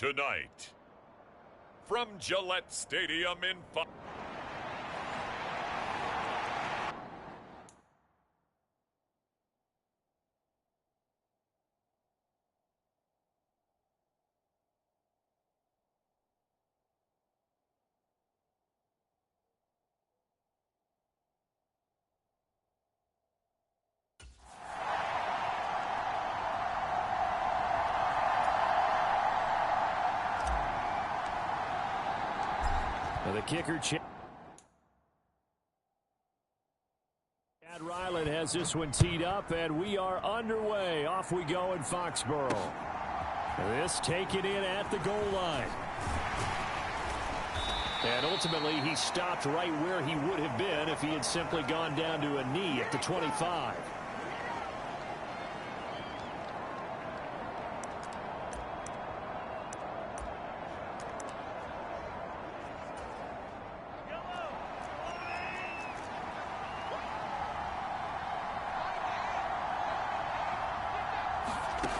Tonight, from Gillette Stadium in the kicker, Chad Ryland has this one teed up, and we are underway. Off we go in Foxborough. This taken in at the goal line. And ultimately, he stopped right where he would have been if he had simply gone down to a knee at the 25.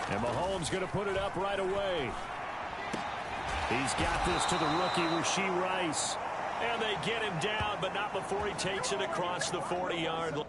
And Mahomes going to put it up right away. He's got this to the rookie, Rashee Rice. And they get him down, but not before he takes it across the 40-yard line.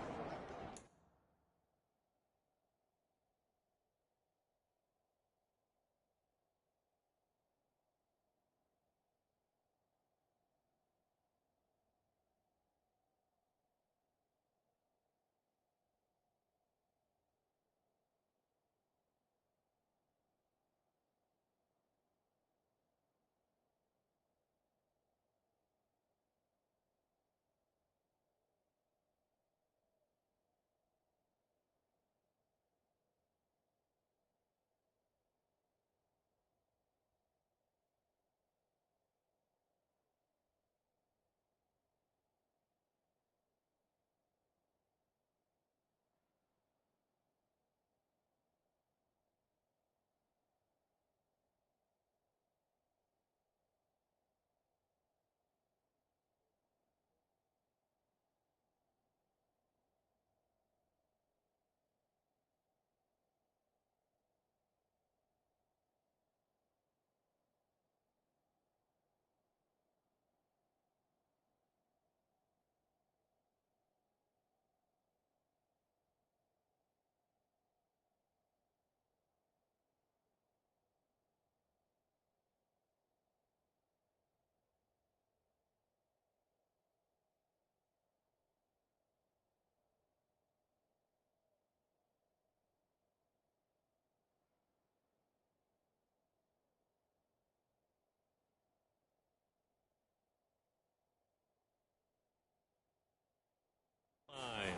Line.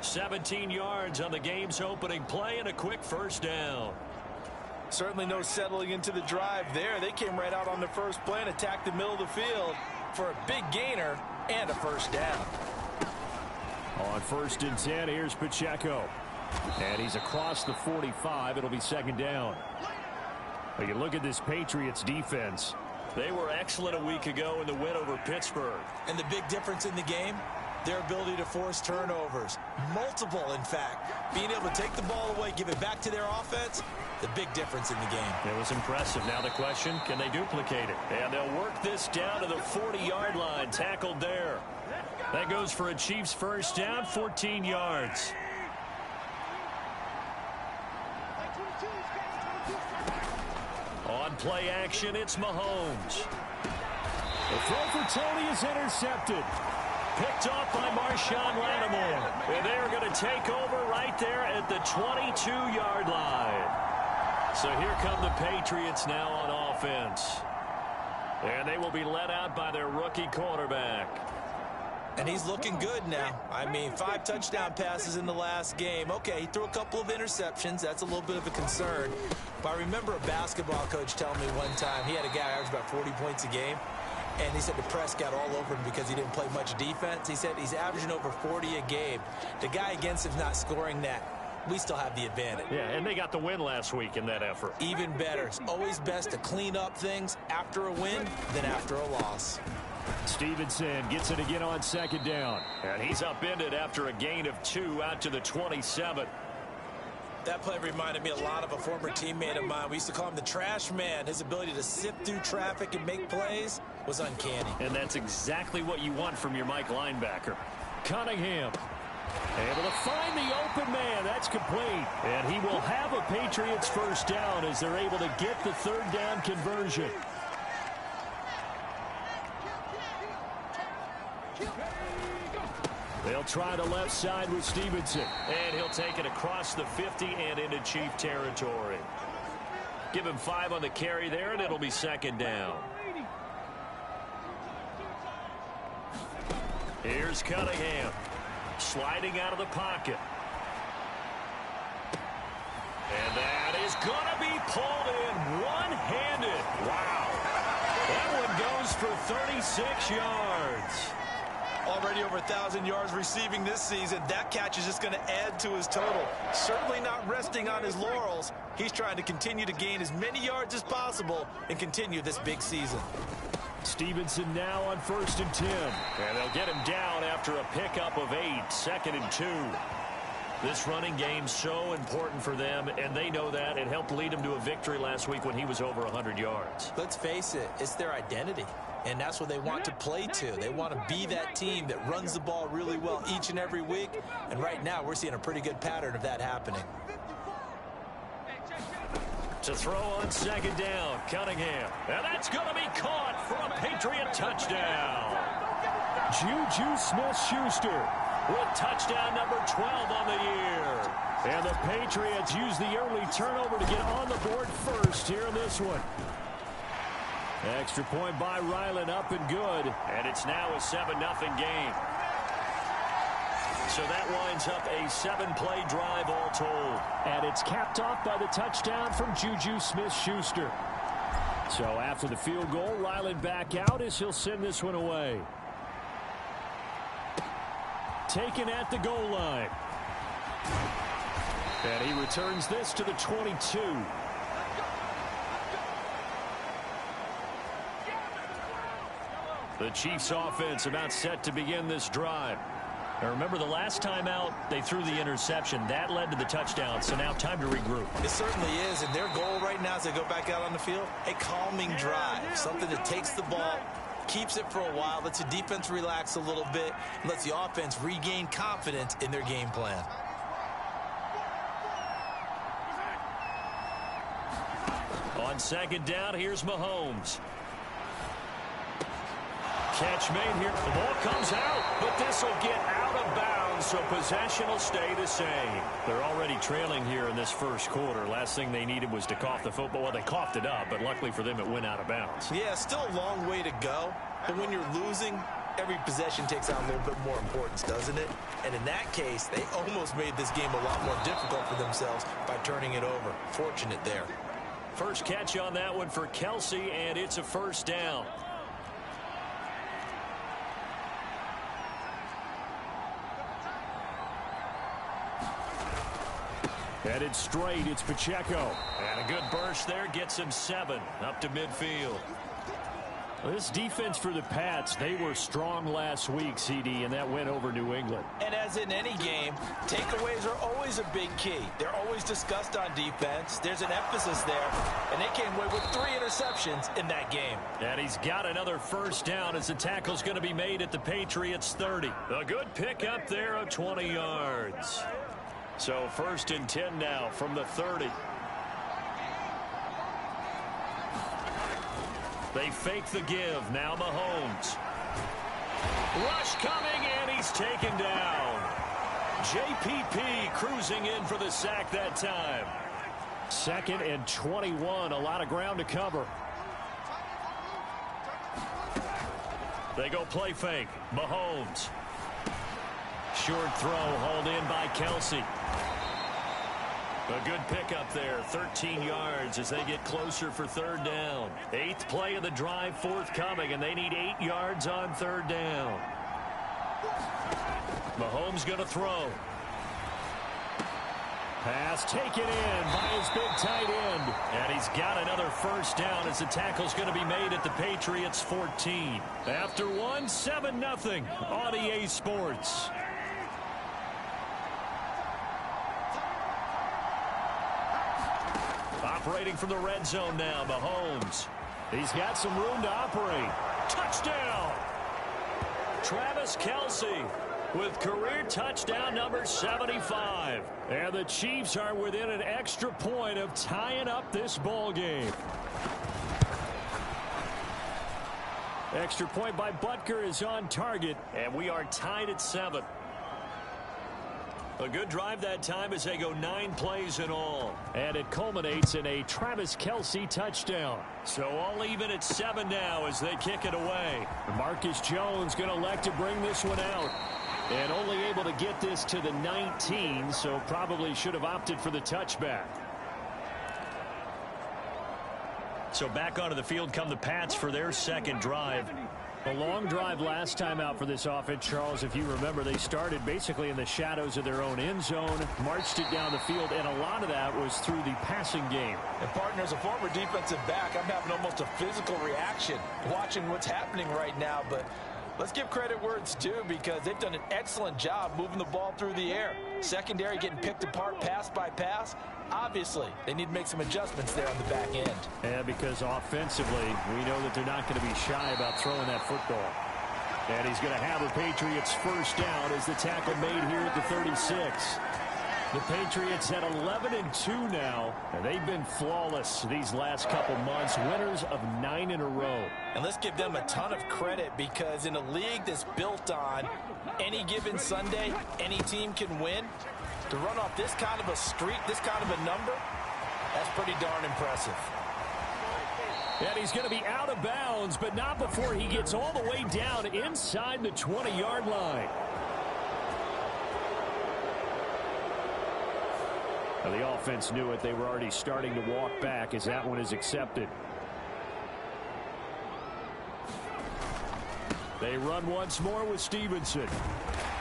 17 yards on the game's opening play and a quick first down. Certainly no settling into the drive there. They came right out on the first play and attacked the middle of the field for a big gainer and a first down. On 1st and 10, here's Pacheco. And he's across the 45. It'll be second down. But you look at this Patriots defense. They were excellent a week ago in the win over Pittsburgh. And the big difference in the game, their ability to force turnovers. Multiple, in fact. Being able to take the ball away, give it back to their offense, the big difference in the game. It was impressive. Now the question, can they duplicate it? And they'll work this down to the 40-yard line. Tackled there. That goes for a Chiefs first down, 14 yards. On play action, it's Mahomes. The throw for Tony is intercepted. Picked off by Marshawn Lattimore. And they are going to take over right there at the 22-yard line. So here come the Patriots now on offense. And they will be led out by their rookie quarterback. And he's looking good now. I mean, 5 touchdown passes in the last game. Okay, he threw a couple of interceptions. That's a little bit of a concern. But I remember a basketball coach telling me one time he had a guy average about 40 points a game. And he said the press got all over him because he didn't play much defense. He said he's averaging over 40 a game. The guy against him's not scoring that. We still have the advantage. Yeah, and they got the win last week in that effort. Even better. It's always best to clean up things after a win than after a loss. Stevenson gets it again on second down. And he's upended after a gain of 2 out to the 27. That play reminded me a lot of a former teammate of mine. We used to call him the trash man. His ability to sift through traffic and make plays was uncanny. And that's exactly what you want from your Mike linebacker. Cunningham able to find the open man. That's complete. And he will have a Patriots first down as they're able to get the third down conversion. They'll try the left side with Stevenson. And he'll take it across the 50 and into Chief territory. Give him 5 on the carry there, and it'll be second down. Here's Cunningham. Sliding out of the pocket. And that is going to be pulled in one-handed. Wow. That one goes for 36 yards. Already over 1,000 yards receiving this season. That catch is just going to add to his total. Certainly not resting on his laurels. He's trying to continue to gain as many yards as possible and continue this big season. Stevenson now on 1st and 10. And they'll get him down after a pickup of 8, 2nd and 2. This running game's so important for them, and they know that. It helped lead them to a victory last week when he was over 100 yards. Let's face it, it's their identity. And that's what they want to play to. They want to be that team that runs the ball really well each and every week. And right now, we're seeing a pretty good pattern of that happening. To throw on 2nd down, Cunningham. And that's going to be caught for a Patriot touchdown. Juju Smith-Schuster with touchdown number 12 on the year. And the Patriots use the early turnover to get on the board first here in this one. Extra point by Ryland, up and good. And it's now a 7-0 game. So that winds up a 7-play drive all told. And it's capped off by the touchdown from Juju Smith-Schuster. So after the field goal, Ryland back out as he'll send this one away. Taken at the goal line. And he returns this to the 22. The Chiefs offense about set to begin this drive. Now remember, the last time out, they threw the interception. That led to the touchdown, so now time to regroup. It certainly is, and their goal right now as they go back out on the field, a calming drive, something that takes the ball, keeps it for a while, lets the defense relax a little bit, and lets the offense regain confidence in their game plan. On 2nd down, here's Mahomes. Catch made here. The ball comes out, but this will get out of bounds, so possession will stay the same. They're already trailing here in this first quarter. Last thing they needed was to cough the football. Well, they coughed it up, but luckily for them, it went out of bounds. Yeah, still a long way to go, but when you're losing, every possession takes on a little bit more importance, doesn't it? And in that case, they almost made this game a lot more difficult for themselves by turning it over. Fortunate there. First catch on that one for Kelsey, and it's a first down. Headed straight, it's Pacheco. And a good burst there gets him 7 up to midfield. This defense for the Pats, they were strong last week, CD, and that went over New England. And as in any game, takeaways are always a big key. They're always discussed on defense. There's an emphasis there, and they came away with 3 interceptions in that game. And he's got another first down as the tackle's going to be made at the Patriots 30. A good pickup there of 20 yards. So 1st and 10 now from the 30. They fake the give. Now Mahomes. Rush coming, and he's taken down. JPP cruising in for the sack that time. 2nd and 21. A lot of ground to cover. They go play fake. Mahomes. Short throw hauled in by Kelsey. A good pickup there, 13 yards as they get closer for 3rd down. 8th play of the drive forthcoming, and they need 8 yards on 3rd down. Mahomes going to throw. Pass taken in by his big tight end. And he's got another first down as the tackle's going to be made at the Patriots 14. After one, 7-0 on EA Sports. operating from the red zone now. Mahomes. He's got some room to operate. Touchdown! Travis Kelce with career touchdown number 75. And the Chiefs are within an extra point of tying up this ball game. Extra point by Butker is on target, and we are tied at 7. A good drive that time as they go 9 plays in all. And it culminates in a Travis Kelce touchdown. So all even at 7 now as they kick it away. Marcus Jones going to elect to bring this one out. And only able to get this to the 19, so probably should have opted for the touchback. So back onto the field come the Pats for their second drive. A long drive last time out for this offense, Charles. If you remember, they started basically in the shadows of their own end zone, marched it down the field, and a lot of that was through the passing game. And, partner, as a former defensive back, I'm having almost a physical reaction watching what's happening right now. But let's give credit where it's due because they've done an excellent job moving the ball through the air. Secondary getting picked apart pass by pass. Obviously, they need to make some adjustments there on the back end. Yeah, because offensively, we know that they're not going to be shy about throwing that football. And he's going to have the Patriots first down as the tackle made here at the 36. The Patriots at 11-2 now, and they've been flawless these last couple months, winners of 9 in a row. And let's give them a ton of credit because in a league that's built on any given Sunday, any team can win. To run off this kind of a streak, this kind of a number, that's pretty darn impressive. And he's going to be out of bounds, but not before he gets all the way down inside the 20-yard line. Now, the offense knew it. They were already starting to walk back as that one is accepted. They run once more with Stevenson.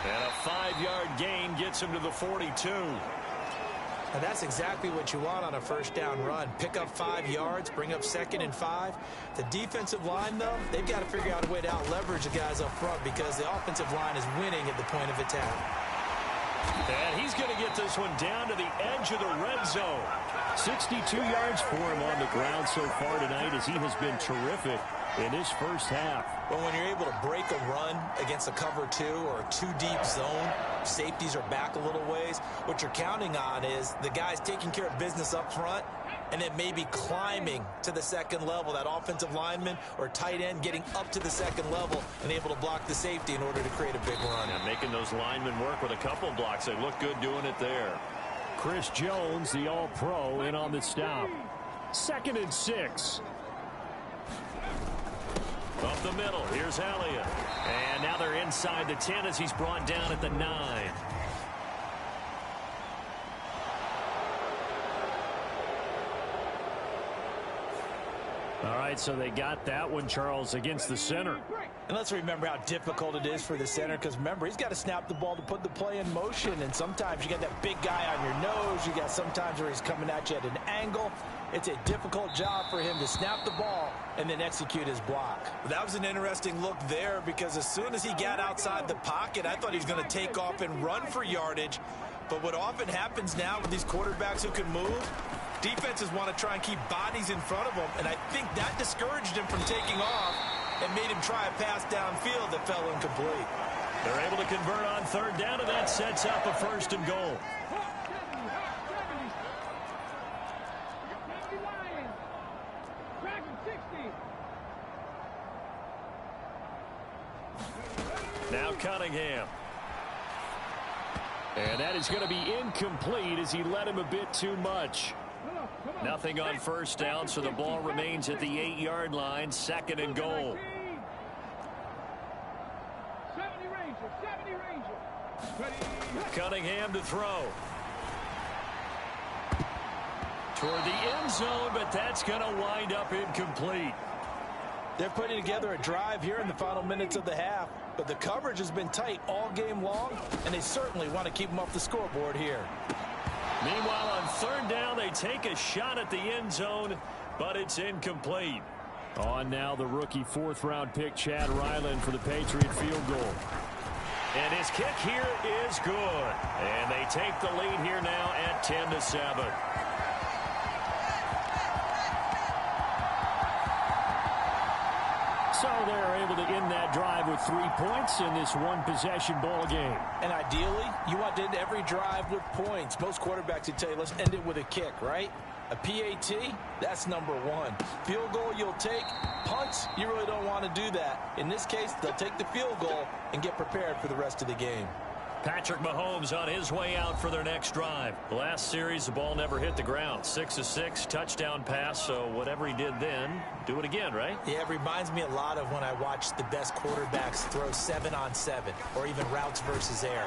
And a 5-yard gain gets him to the 42. And that's exactly what you want on a first down run. Pick up 5 yards, bring up 2nd and 5. The defensive line, though, they've got to figure out a way to out-leverage the guys up front because the offensive line is winning at the point of attack. And he's going to get this one down to the edge of the red zone. 62 yards for him on the ground so far tonight as he has been terrific in his first half. Well, when you're able to break a run against a cover 2 or a 2-deep zone, safeties are back a little ways. What you're counting on is the guys taking care of business up front and then maybe climbing to the second level, that offensive lineman or tight end getting up to the second level and able to block the safety in order to create a big run. And making those linemen work with a couple blocks. They look good doing it there. Chris Jones, the All-Pro, in on the stop. 2nd and 6. Up the middle, here's Elliott. And now they're inside the 10 as he's brought down at the 9. All right, so they got that one, Charles, against the center. And let's remember how difficult it is for the center because, remember, he's got to snap the ball to put the play in motion. And sometimes you got that big guy on your nose. You got sometimes where he's coming at you at an angle. It's a difficult job for him to snap the ball and then execute his block. That was an interesting look there because as soon as he got outside the pocket, I thought he was going to take off and run for yardage. But what often happens now with these quarterbacks who can move, defenses want to try and keep bodies in front of them, and I think that discouraged him from taking off and made him try a pass downfield that fell incomplete. They're able to convert on 3rd down, and that sets up a 1st and goal. Now Cunningham. And that is going to be incomplete as he led him a bit too much. Nothing on 1st down, so the ball remains at the 8-yard line. 2nd and goal. Cunningham to throw. Toward the end zone, but that's going to wind up incomplete. They're putting together a drive here in the final minutes of the half, but the coverage has been tight all game long, and they certainly want to keep them off the scoreboard here. Meanwhile, on 3rd down, they take a shot at the end zone, but it's incomplete. On now, the rookie 4th-round pick, Chad Ryland, for the Patriot field goal. And his kick here is good. And they take the lead here now at 10-7. So they're able to end that drive with 3 points in this one-possession ball game. And ideally, you want to end every drive with points. Most quarterbacks would tell you, let's end it with a kick, right? A PAT, that's number one. Field goal you'll take. Punts, you really don't want to do that. In this case, they'll take the field goal and get prepared for the rest of the game. Patrick Mahomes on his way out for their next drive. Last series, the ball never hit the ground. 6 of 6, touchdown pass, so whatever he did then, do it again, right? Yeah, it reminds me a lot of when I watch the best quarterbacks throw 7-on-7 or even routes versus air.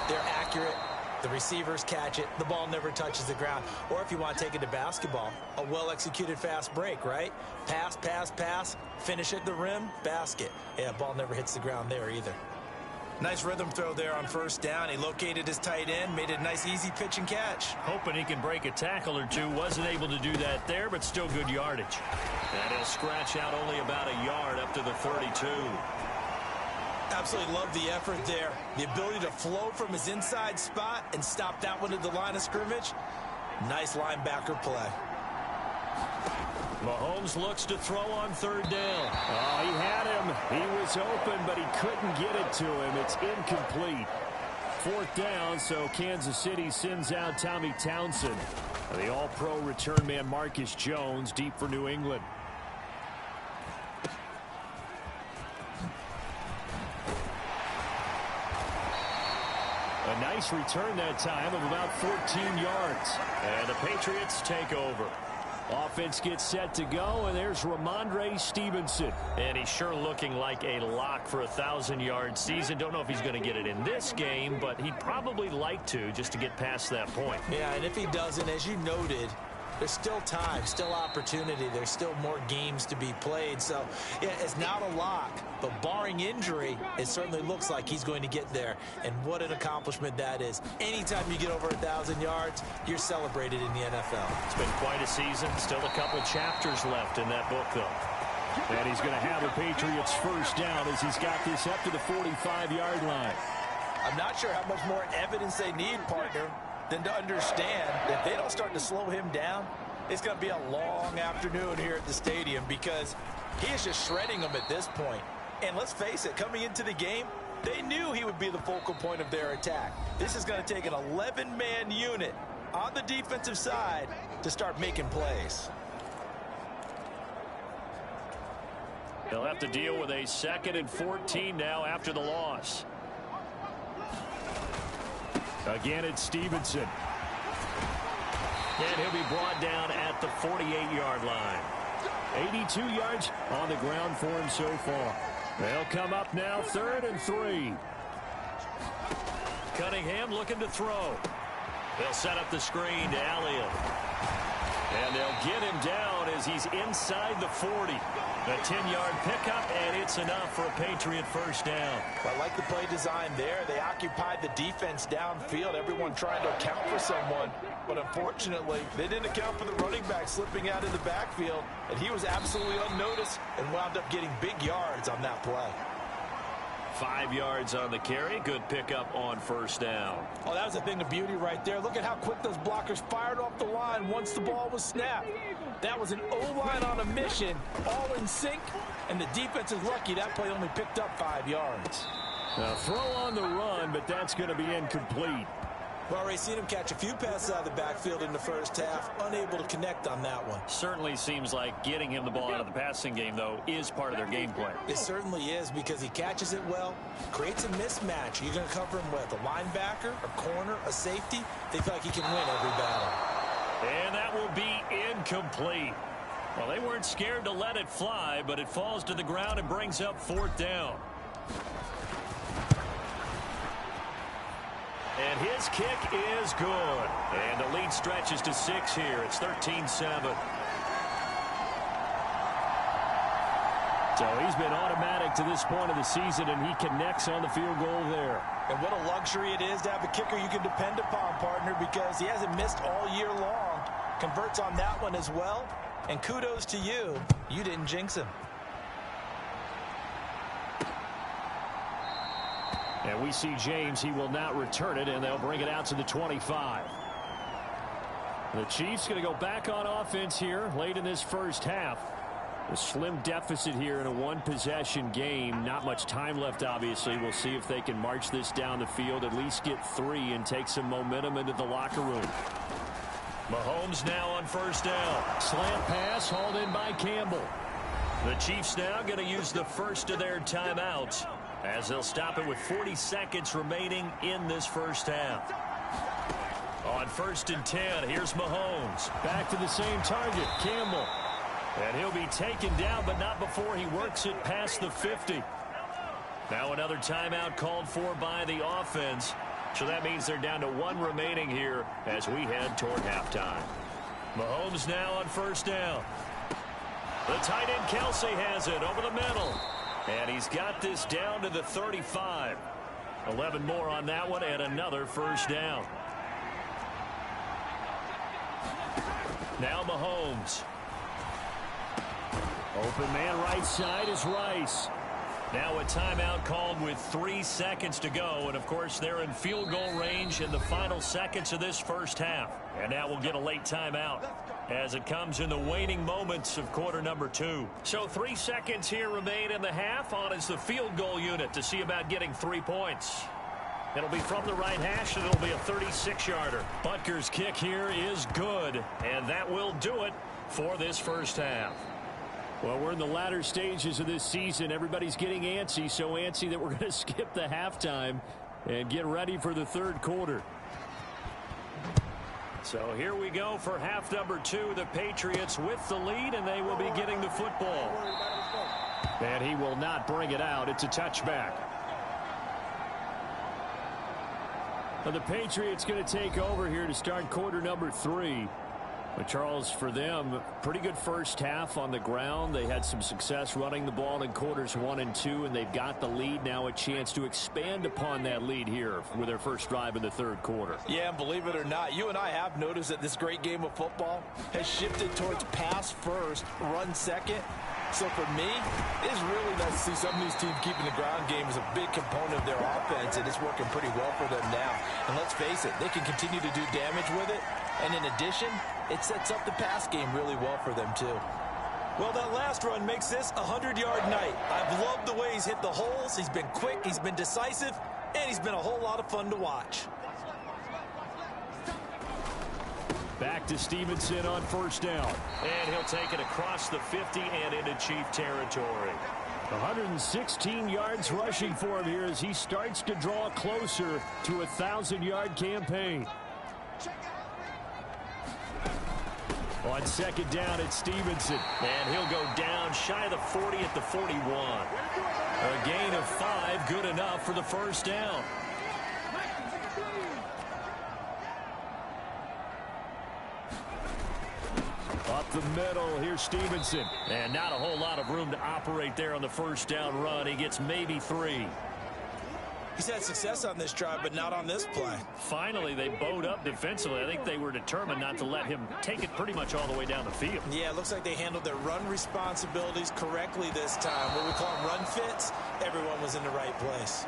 They're accurate. The receivers catch it. The ball never touches the ground. Or if you want to take it to basketball, a well-executed fast break, right? Pass, pass, pass, finish at the rim, basket. Yeah, ball never hits the ground there either. Nice rhythm throw there on first down. He located his tight end, made it a nice easy pitch and catch. Hoping he can break a tackle or two. Wasn't able to do that there, but still good yardage. And he'll scratch out only about a yard up to the 32. Absolutely love the effort there. The ability to flow from his inside spot and stop that one at the line of scrimmage. Nice linebacker play. Mahomes looks to throw on third down. Oh, he had him. He was open, but he couldn't get it to him. It's incomplete. Fourth down, so Kansas City sends out Tommy Townsend. The all-pro return man Marcus Jones deep for New England. A nice return that time of about 14 yards. And the Patriots take over. Offense gets set to go, and there's Ramondre Stevenson. And he's sure looking like a lock for a 1,000-yard season. Don't know if he's going to get it in this game, but he'd probably like to just to get past that point. Yeah, and if he doesn't, as you noted, there's still time, still opportunity. There's still more games to be played. So, yeah, it's not a lock, but barring injury, it certainly looks like he's going to get there. And what an accomplishment that is. Anytime you get over 1,000 yards, you're celebrated in the NFL. It's been quite a season. Still a couple chapters left in that book, though. And he's going to have a Patriots first down as he's got this up to the 45-yard line. I'm not sure how much more evidence they need, partner, than to understand that if they don't start to slow him down, it's going to be a long afternoon here at the stadium because he is just shredding them at this point. And let's face it, coming into the game, they knew he would be the focal point of their attack. This is going to take an 11-man unit on the defensive side to start making plays. They'll have to deal with a 2nd and 14 now after the loss. Again, it's Stevenson. And he'll be brought down at the 48-yard line. 82 yards on the ground for him so far. They'll come up now 3rd and 3. Cunningham looking to throw. They'll set up the screen to Elliott. And they'll get him down as he's inside the 40. A 10-yard pickup, and it's enough for a Patriot first down. I like the play design there. They occupied the defense downfield, everyone trying to account for someone. But unfortunately, they didn't account for the running back slipping out in the backfield, and he was absolutely unnoticed and wound up getting big yards on that play. 5 yards on the carry. Good pickup on first down. Oh, that was a thing of beauty right there. Look at how quick those blockers fired off the line once the ball was snapped. That was an O-line on a mission, all in sync, and the defense is lucky that play only picked up 5 yards. Now throw on the run, but that's going to be incomplete. We've already seen him catch a few passes out of the backfield in the first half, unable to connect on that one. Certainly seems like getting him the ball out of the passing game, though, is part of their game plan. It certainly is because he catches it well, creates a mismatch. You're going to cover him with a linebacker, a corner, a safety. They feel like he can win every battle. And that will be incomplete. Well, they weren't scared to let it fly, but it falls to the ground and brings up 4th down. And his kick is good. And the lead stretches to 6 here. It's 13-7. So he's been automatic to this point of the season, and he connects on the field goal there. And what a luxury it is to have a kicker you can depend upon, partner, because he hasn't missed all year long. Converts on that one as well. And kudos to you. You didn't jinx him. And we see James. He will not return it, and they'll bring it out to the 25. The Chiefs going to go back on offense here late in this first half. A slim deficit here in a one-possession game. Not much time left, obviously. We'll see if they can march this down the field, at least get 3, and take some momentum into the locker room. Mahomes now on first down. Slant pass hauled in by Campbell. The Chiefs now going to use the first of their timeouts as they'll stop it with 40 seconds remaining in this first half. On 1st and 10, here's Mahomes. Back to the same target, Campbell. And he'll be taken down, but not before he works it past the 50. Now another timeout called for by the offense. So that means they're down to 1 remaining here as we head toward halftime. Mahomes now on first down. The tight end Kelsey has it over the middle. And he's got this down to the 35. 11 more on that one and another first down. Now Mahomes. Open man right side is Rice. Now a timeout called with 3 seconds to go. And, of course, they're in field goal range in the final seconds of this first half. And now we'll get a late timeout as it comes in the waning moments of quarter number 2. So 3 seconds here remain in the half. On is the field goal unit to see about getting 3 points. It'll be from the right hash, and it'll be a 36-yarder. Butker's kick here is good, and that will do it for this first half. Well, we're in the latter stages of this season. Everybody's getting antsy, so antsy that we're going to skip the halftime and get ready for the third quarter. So here we go for half number 2. The Patriots with the lead, and they will be getting the football. And he will not bring it out. It's a touchback. Now the Patriots going to take over here to start quarter number 3. But Charles, for them, pretty good first half on the ground. They had some success running the ball in quarters 1 and 2, and they've got the lead now, a chance to expand upon that lead here with their first drive in the third quarter. Yeah, and believe it or not, you and I have noticed that this great game of football has shifted towards pass first, run second. So for me, it's really nice to see some of these teams keeping the ground game as a big component of their offense, and it's working pretty well for them now. And let's face it, they can continue to do damage with it. And in addition, it sets up the pass game really well for them, too. Well, that last run makes this a 100-yard night. I've loved the way he's hit the holes. He's been quick, he's been decisive, and he's been a whole lot of fun to watch. Back to Stevenson on first down. And he'll take it across the 50 and into Chief territory. 116 yards rushing for him here as he starts to draw closer to a 1,000-yard campaign. On second down, it's Stevenson. And he'll go down shy of the 40 at the 41. A gain of 5, good enough for the first down. Up the middle, here's Stevenson. And not a whole lot of room to operate there on the first down run. He gets maybe 3. He's had success on this drive, but not on this play. Finally, they bowed up defensively. I think they were determined not to let him take it pretty much all the way down the field. Yeah, it looks like they handled their run responsibilities correctly this time. What we call them run fits, everyone was in the right place.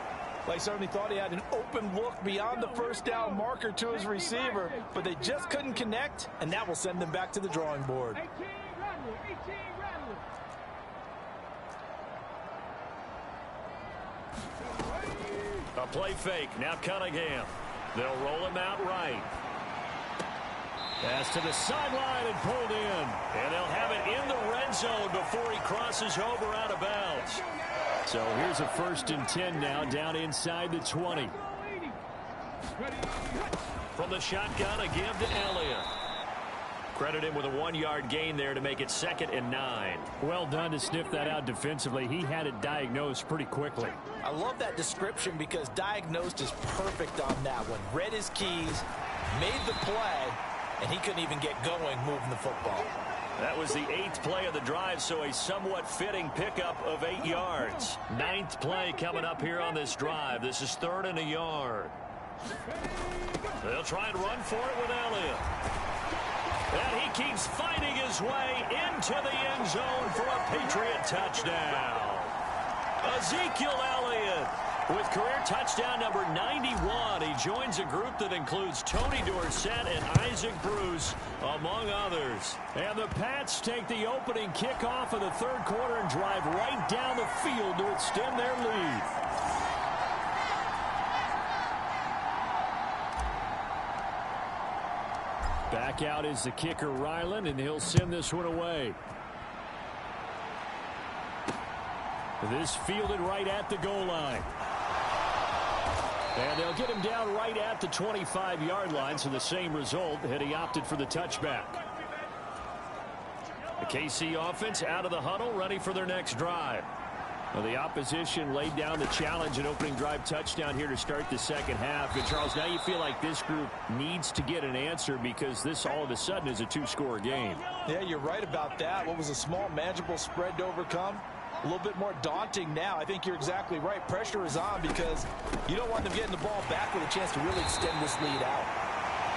They certainly thought he had an open look beyond the first down marker to his receiver, but they just couldn't connect, and that will send them back to the drawing board. A play fake. Now Cunningham. They'll roll him out right. Pass to the sideline and pulled in. And they'll have it in the red zone before he crosses over out of bounds. So here's a 1st and 10 now down inside the 20. From the shotgun, a give to Elliott. Credit him with a 1-yard gain there to make it 2nd and 9. Well done to sniff that out defensively. He had it diagnosed pretty quickly. I love that description because diagnosed is perfect on that one. Read his keys, made the play, and he couldn't even get going moving the football. That was the 8th play of the drive, so a somewhat fitting pickup of 8 yards. 9th play coming up here on this drive. This is 3rd and a yard. They'll try and run for it with Elliott. And he keeps fighting his way into the end zone for a Patriot touchdown. Ezekiel Elliott With career touchdown number 91, he joins a group that includes Tony Dorsett and Isaac Bruce, among others. And the Pats take the opening kickoff of the third quarter and drive right down the field to extend their lead. Back out is the kicker, Ryland, and he'll send this one away. This fielded right at the goal line. And they'll get him down right at the 25-yard line, so the same result had he opted for the touchback. The KC offense out of the huddle, ready for their next drive. Well, the opposition laid down the challenge and opening drive touchdown here to start the second half. And, Charles, now you feel like this group needs to get an answer because this all of a sudden is a two-score game. Yeah, you're right about that. What was a small, manageable spread to overcome? A little bit more daunting now. I think you're exactly right. Pressure is on because you don't want them getting the ball back with a chance to really extend this lead out.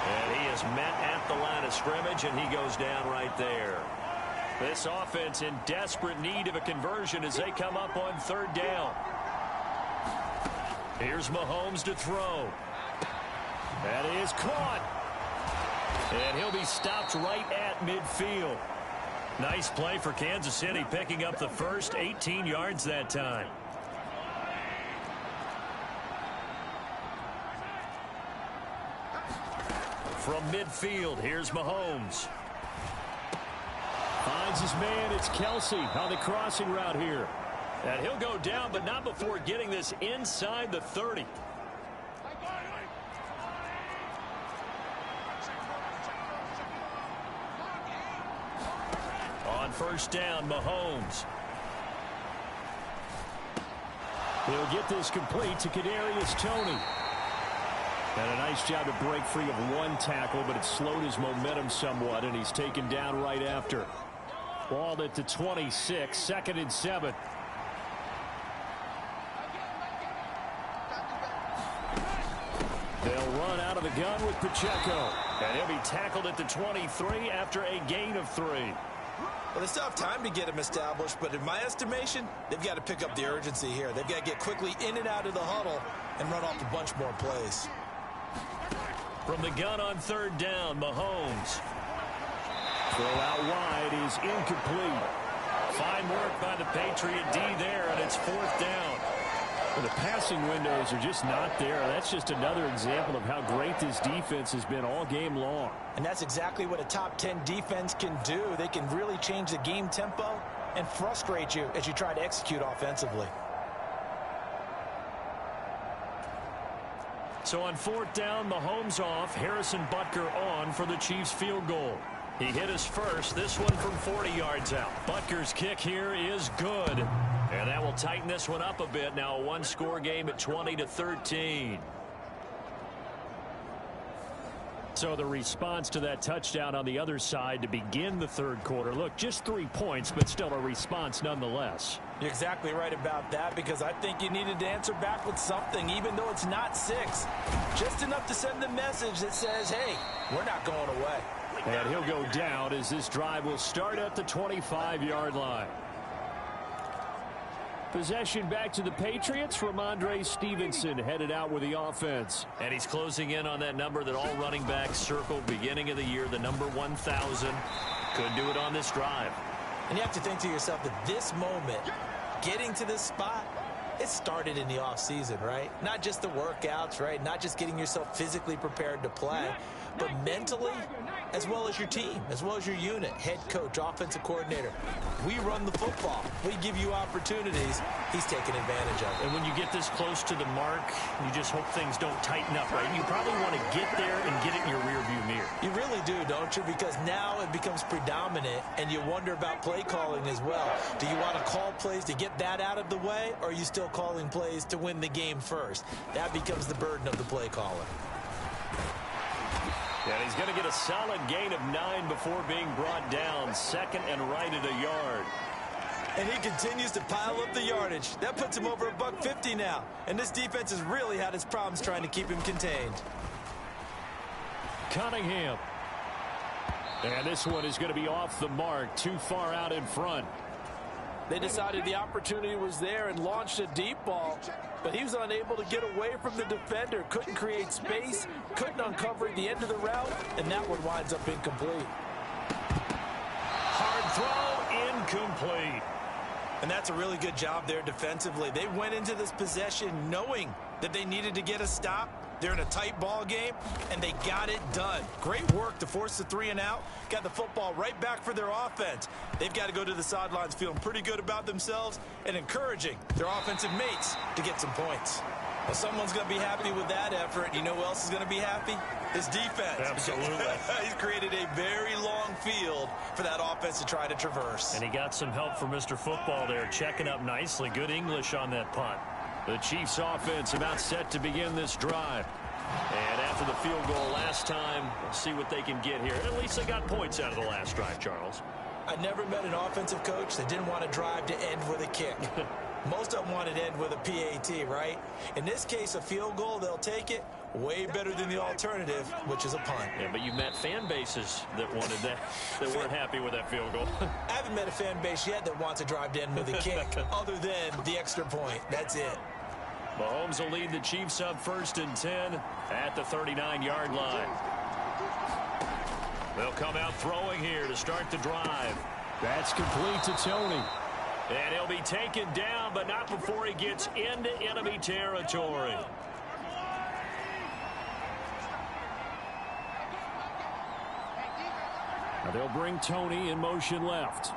And he is met at the line of scrimmage, and he goes down right there. This offense in desperate need of a conversion as they come up on third down. Here's Mahomes to throw. That is caught. And he'll be stopped right at midfield. Nice play for Kansas City, picking up the first 18 yards that time. From midfield, here's Mahomes. Finds his man, it's Kelsey on the crossing route here. And he'll go down, but not before getting this inside the 30. On first down, Mahomes. He'll get this complete to Kadarius Toney. And a nice job to break free of one tackle, but it slowed his momentum somewhat, and he's taken down right after. Ball at the 26, 2nd and 7. They'll run out of the gun with Pacheco. And he'll be tackled at the 23 after a gain of 3. Well, they still have time to get him established, but in my estimation, they've got to pick up the urgency here. They've got to get quickly in and out of the huddle and run off a bunch more plays. From the gun on third down, Mahomes. Throw out wide is incomplete. Fine work by the Patriot D there, and it's 4th down. Well, the passing windows are just not there. That's just another example of how great this defense has been all game long. And that's exactly what a top 10 defense can do. They can really change the game tempo and frustrate you as you try to execute offensively. So on 4th down, Mahomes off, Harrison Butker on for the Chiefs field goal. He hit his first, this one from 40 yards out. Butker's kick here is good. And that will tighten this one up a bit. Now a one-score game at 20-13. So the response to that touchdown on the other side to begin the third quarter. Look, just 3 points, but still a response nonetheless. You're exactly right about that, because I think you needed to answer back with something, even though it's not 6. Just enough to send the message that says, hey, we're not going away. And he'll go down as this drive will start at the 25-yard line. Possession back to the Patriots. Ramondre Stevenson headed out with the offense. And he's closing in on that number that all running backs circled beginning of the year, the number 1,000. Could do it on this drive. And you have to think to yourself that this moment, getting to this spot, it started in the offseason, right? Not just the workouts, right? Not just getting yourself physically prepared to play, but mentally, as well as your team, as well as your unit, head coach, offensive coordinator. We run the football. We give you opportunities. He's taking advantage of it. And when you get this close to the mark, you just hope things don't tighten up, right? You probably want to get there and get it in your rearview mirror. You really do, don't you? Because now it becomes predominant, and you wonder about play calling as well. Do you want to call plays to get that out of the way, or are you still calling plays to win the game first? That becomes the burden of the play caller. And he's going to get a solid gain of 9 before being brought down. 2nd and right at a yard. And he continues to pile up the yardage. That puts him over $150 now. And this defense has really had its problems trying to keep him contained. Cunningham. And this one is going to be off the mark, too far out in front. They decided the opportunity was there and launched a deep ball, but he was unable to get away from the defender, couldn't create space, couldn't uncover the end of the route, and that one winds up incomplete. Hard throw, incomplete. And that's a really good job there defensively. They went into this possession knowing that they needed to get a stop. They're in a tight ball game, and they got it done. Great work to force the 3 and out. Got the football right back for their offense. They've got to go to the sidelines feeling pretty good about themselves and encouraging their offensive mates to get some points. Well, someone's going to be happy with that effort. You know who else is going to be happy? His defense. Absolutely. He's created a very long field for that offense to try to traverse. And he got some help from Mr. Football there, checking up nicely. Good English on that punt. The Chiefs offense about set to begin this drive. And after the field goal last time, we'll see what they can get here. And at least they got points out of the last drive, Charles. I never met an offensive coach that didn't want to drive to end with a kick. Most of them wanted to end with a PAT, right? In this case, a field goal, they'll take it. Way better than the alternative, which is a punt. Yeah, but you've met fan bases that wanted that, that weren't happy with that field goal. I haven't met a fan base yet that wants to drive to end with a kick, other than the extra point. That's it. Mahomes will lead the Chiefs up 1st and 10 at the 39-yard line. They'll come out throwing here to start the drive. That's complete to Tony. And he'll be taken down, but not before he gets into enemy territory. Now they'll bring Tony in motion left.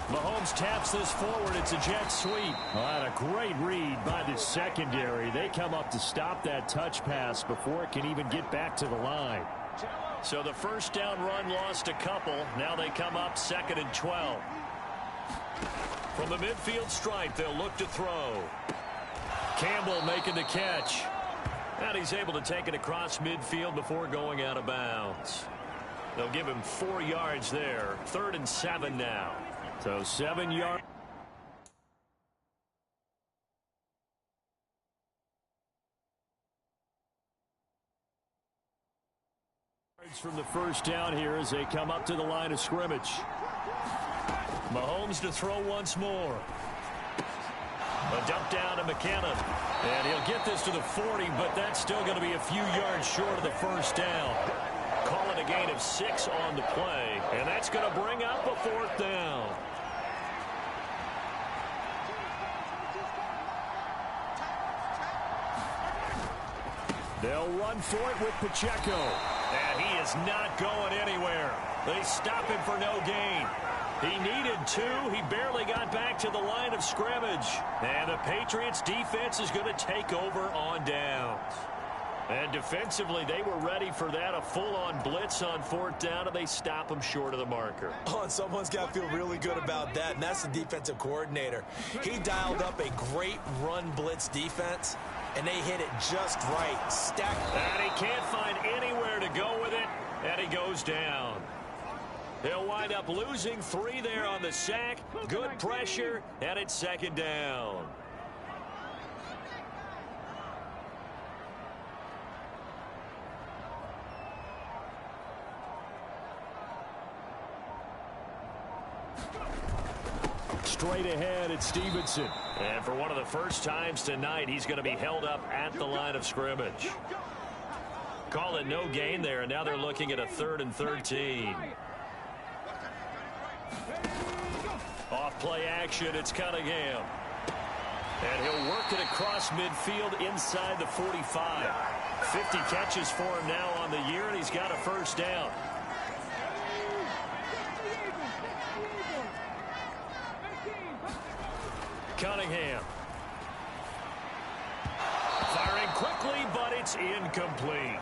Mahomes taps this forward. It's a jet sweep. Well, a great read by the secondary. They come up to stop that touch pass before it can even get back to the line. So the first down run lost a couple. Now they come up 2nd and 12. From the midfield stripe, they'll look to throw. Campbell making the catch. And he's able to take it across midfield before going out of bounds. They'll give him 4 yards there. 3rd and 7 now. So 7 yards. From the first down here as they come up to the line of scrimmage. Mahomes to throw once more. A dump down to McKinnon. And he'll get this to the 40, but that's still going to be a few yards short of the first down. Call it a gain of 6 on the play, and that's going to bring up a 4th down. They'll run for it with Pacheco. And he is not going anywhere. They stop him for no gain. He needed 2. He barely got back to the line of scrimmage. And the Patriots defense is going to take over on downs. And defensively, they were ready for that. A full-on blitz on 4th down, and they stop him short of the marker. Oh, and someone's got to feel really good about that, and that's the defensive coordinator. He dialed up a great run blitz defense, and they hit it just right. Stacked. And he can't find anywhere to go with it, and he goes down. He'll wind up losing 3 there on the sack. Good pressure, and it's 2nd down. Straight ahead, it's Stevenson. And for one of the first times tonight, he's going to be held up at the line of scrimmage. Call it no gain there, and now they're looking at a 3rd and 13. Off play action, it's Cunningham. And he'll work it across midfield inside the 45. 50 catches for him now on the year, and he's got a first down. Cunningham. Firing quickly, but it's incomplete.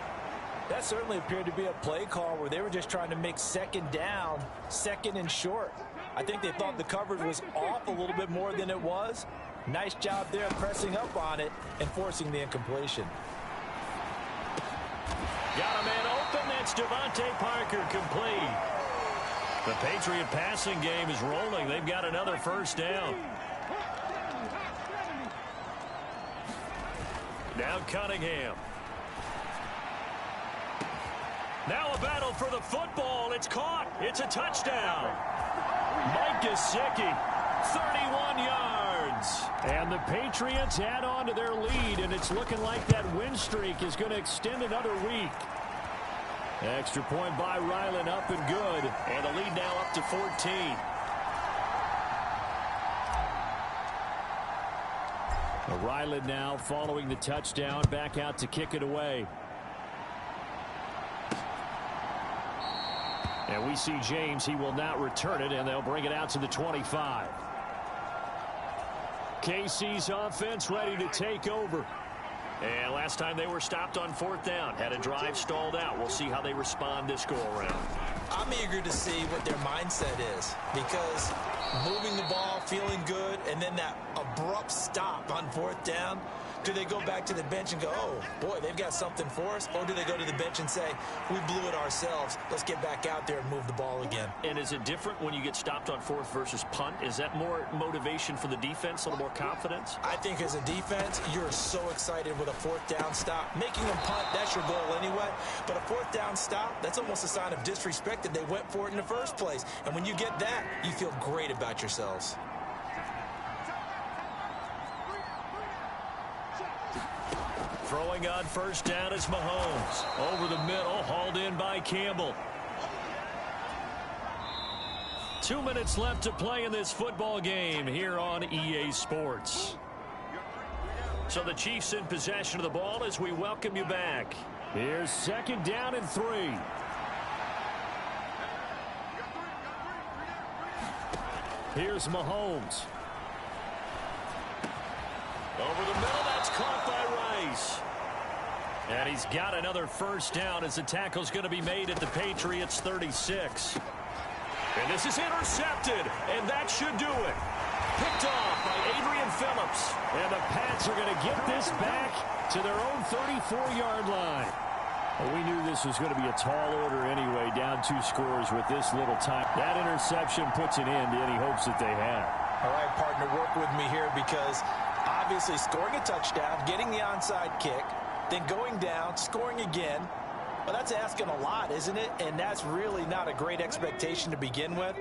That certainly appeared to be a play call where they were just trying to make 2nd down, 2nd and short. I think they thought the coverage was off a little bit more than it was. Nice job there pressing up on it and forcing the incompletion. Got a man open. That's Devontae Parker complete. The Patriot passing game is rolling. They've got another first down. Now Cunningham. Now a battle for the football. It's caught. It's a touchdown. Mike Gesicki 31 yards. And the Patriots add on to their lead, and it's looking like that win streak is going to extend another week. Extra point by Ryland, up and good. And the lead now up to 14. Ryland now following the touchdown, back out to kick it away. And we see James. He will not return it, and they'll bring it out to the 25. KC's offense ready to take over. And last time they were stopped on 4th down, had a drive stalled out. We'll see how they respond this go-around. I'm eager to see what their mindset is, because moving the ball, feeling good, and then that abrupt stop on 4th down, do they go back to the bench and go, oh, boy, they've got something for us? Or do they go to the bench and say, we blew it ourselves, let's get back out there and move the ball again? And is it different when you get stopped on 4th versus punt? Is that more motivation for the defense, a little more confidence? I think as a defense, you're so excited with a 4th down stop. Making them punt, that's your goal anyway. But a 4th down stop, that's almost a sign of disrespect that they went for it in the first place. And when you get that, you feel great about yourselves. Throwing on 1st down is Mahomes. Over the middle, hauled in by Campbell. 2 minutes left to play in this football game here on EA Sports. So the Chiefs in possession of the ball as we welcome you back. Here's 2nd down and 3. Here's Mahomes. Over the middle, that's caught by Rice. And he's got another 1st down as the tackle's going to be made at the Patriots 36. And this is intercepted, and that should do it. Picked off by Adrian Phillips. And the Pats are going to get this back to their own 34-yard line. Well, we knew this was going to be a tall order anyway, down 2 scores with this little time. That interception puts an end to any hopes that they had. All right, partner, work with me here, because obviously scoring a touchdown, getting the onside kick, then going down, scoring again. Well, that's asking a lot, isn't it? And that's really not a great expectation to begin with.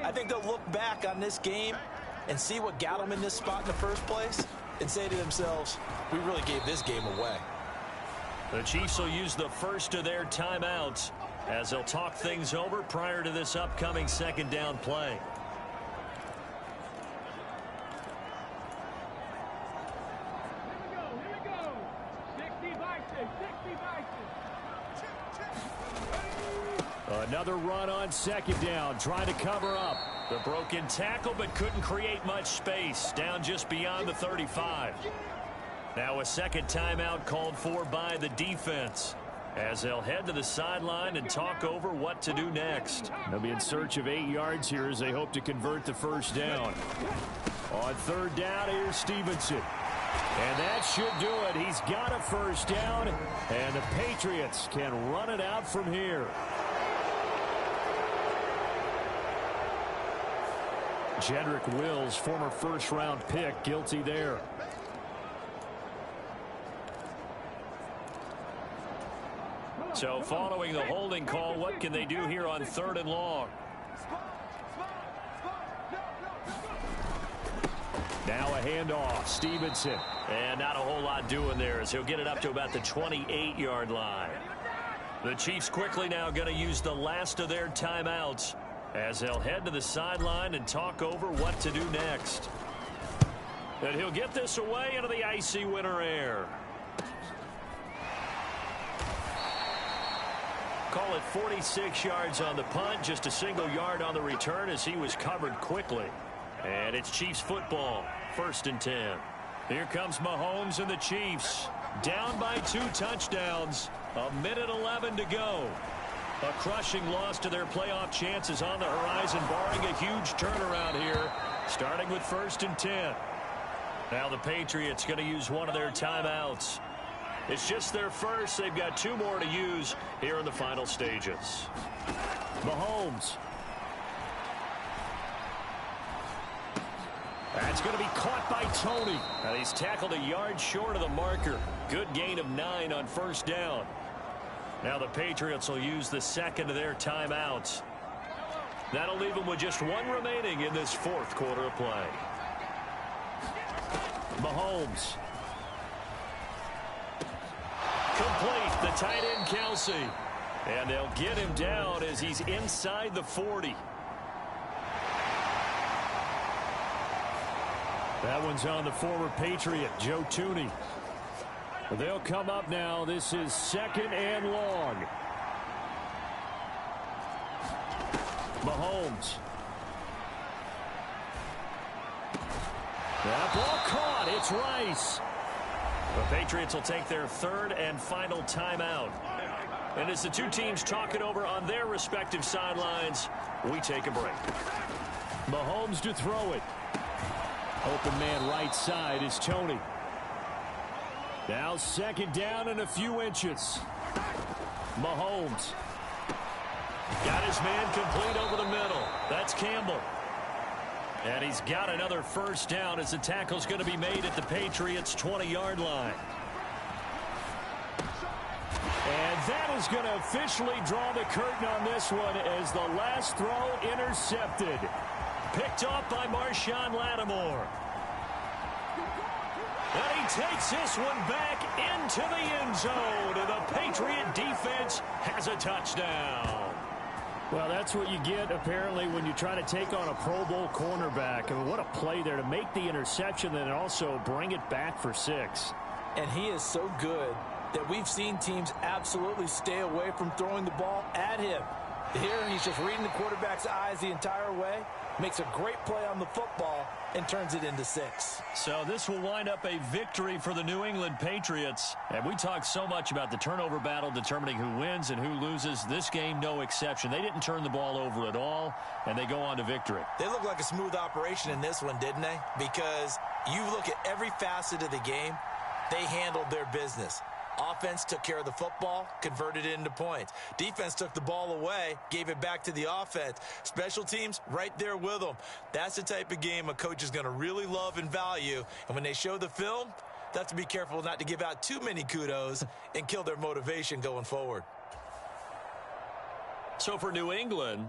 I think they'll look back on this game and see what got them in this spot in the first place and say to themselves, we really gave this game away. The Chiefs will use the first of their timeouts as they'll talk things over prior to this upcoming 2nd down play. Another run on 2nd down, trying to cover up. The broken tackle, but couldn't create much space. Down just beyond the 35. Now a 2nd timeout called for by the defense, as they'll head to the sideline and talk over what to do next. They'll be in search of 8 yards here as they hope to convert the 1st down. On 3rd down, here's Stevenson. And that should do it. He's got a 1st down, and the Patriots can run it out from here. Jedrick Wills, former 1st-round pick, guilty there. So following the holding call, what can they do here on 3rd and long? Now a handoff, Stevenson. And not a whole lot doing there as he'll get it up to about the 28-yard line. The Chiefs quickly now going to use the last of their timeouts as they'll head to the sideline and talk over what to do next. And he'll get this away into the icy winter air. Call it 46 yards on the punt, just a single yard on the return as he was covered quickly. And it's Chiefs football, 1st and 10. Here comes Mahomes and the Chiefs. Down by 2 touchdowns. 1:11 to go. A crushing loss to their playoff chances on the horizon, barring a huge turnaround here, starting with 1st and 10. Now the Patriots going to use one of their timeouts. It's just their first. They've got 2 more to use here in the final stages. Mahomes. That's going to be caught by Tony. And he's tackled a yard short of the marker. Good gain of 9 on 1st down. Now the Patriots will use the 2nd of their timeouts. That'll leave them with just one remaining in this fourth quarter of play. Mahomes. Complete, the tight end Kelsey. And they'll get him down as he's inside the 40. That one's on the former Patriot, Joe Tooney. They'll come up now. This is 2nd and long. Mahomes. That ball caught. It's Rice. The Patriots will take their third and final timeout. And as the two teams talk it over on their respective sidelines, we take a break. Mahomes to throw it. Open man right side is Toney. Now 2nd down and a few inches. Mahomes. Got his man complete over the middle. That's Campbell. And he's got another first down as the tackle's going to be made at the Patriots' 20-yard line. And that is going to officially draw the curtain on this one as the last throw intercepted. Picked off by Marshawn Lattimore. And he takes this one back into the end zone. And the Patriot defense has a touchdown. Well, that's what you get, apparently, when you try to take on a Pro Bowl cornerback. I mean, what a play there to make the interception and also bring it back for 6. And he is so good that we've seen teams absolutely stay away from throwing the ball at him. Here, he's just reading the quarterback's eyes the entire way, makes a great play on the football, and turns it into 6. So this will wind up a victory for the New England Patriots. And we talk so much about the turnover battle determining who wins and who loses. This game, no exception. They didn't turn the ball over at all, and they go on to victory. They look like a smooth operation in this one, didn't they? Because you look at every facet of the game, they handled their business. Offense took care of the football, converted it into points. Defense took the ball away, gave it back to the offense. Special teams, right there with them. That's the type of game a coach is going to really love and value. And when they show the film, they have to be careful not to give out too many kudos and kill their motivation going forward. So for New England,